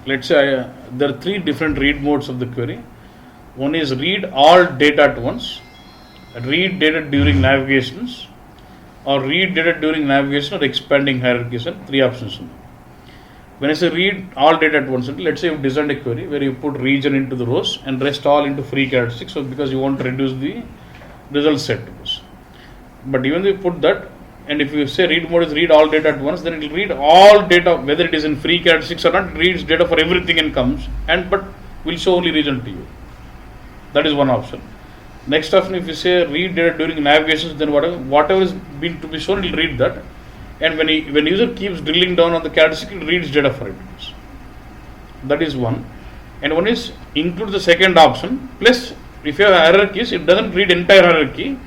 Let's say there are three different read modes of the query. One is read all data at once, read data during navigations, or read data during navigation or expanding hierarchies, and three options. When I say read all data at once, let's say you designed a query where you put region into the rows and rest all into free characteristics, so because you want to reduce the result set. But even if you put that, and if you say read mode is read all data at once, then it will read all data, whether it is in free characteristics or not. It reads data for everything and comes, but will show only region to you. That is one option. Next option, if you say read data during navigations, then whatever is been to be shown, it will read that. And when user keeps drilling down on the characteristic, it reads data for it. That is one. And one is include the second option. Plus, if you have hierarchies, it doesn't read entire hierarchy.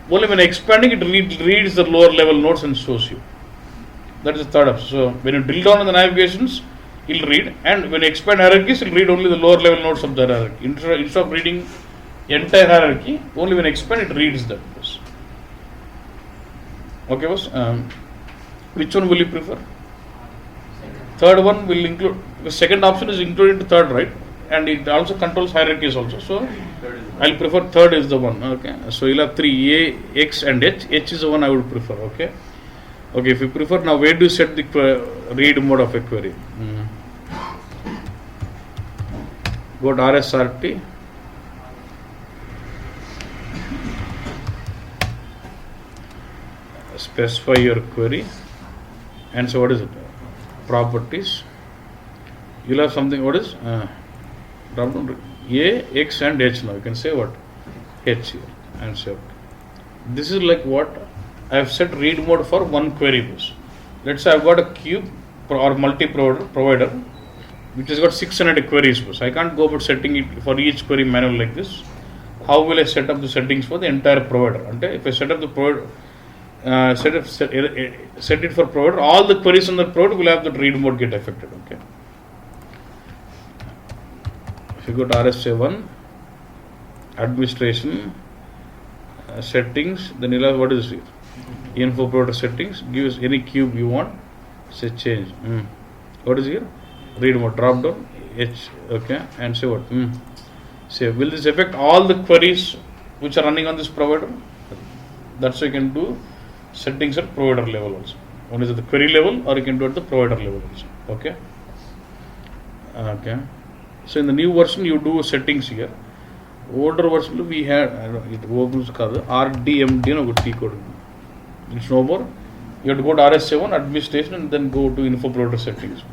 Only when expanding, it reads the lower level nodes and shows you. That is the third option. So when you drill down on the navigations, it will read, and when you expand hierarchies, it will read only the lower level nodes of the hierarchy. Instead of reading entire hierarchy, only when expand, it reads that. Okay, boss. Which one will you prefer? Third one will include, the second option is included to third, right? And it also controls hierarchies also. So I'll prefer third is the one. Okay. So you'll have three, A, X and H. H is the one I would prefer. Okay. Okay, if you prefer, now where do you set the read mode of a query? Go to RSRT. Specify your query. And so what is it? Properties. You'll have something, what is? Drop down A, X and H now. You can say what? H here and say okay. This is like what I have set read mode for one query bus. Let's say I've got a cube or multi-provider which has got 600 queries bus. I can't go about setting it for each query manual like this. How will I set up the settings for the entire provider? Okay? If I set up the provider, set it for provider, all the queries on the provider will have that read mode get affected. Okay. If you go to RSA1, administration, settings, then you'll have what is here? Info provider settings, give us any cube you want, say change. What is here? Read mode, drop down, H, okay, and say what? Say, will this affect all the queries which are running on this provider? That's how you can do settings at provider level also. One is at the query level, or you can do at the provider level also. Okay. Okay. So in the new version, you do settings here. Older version, we had it opens RDMD no T code. It's no more. You have to go to RS7 administration and then go to info provider settings.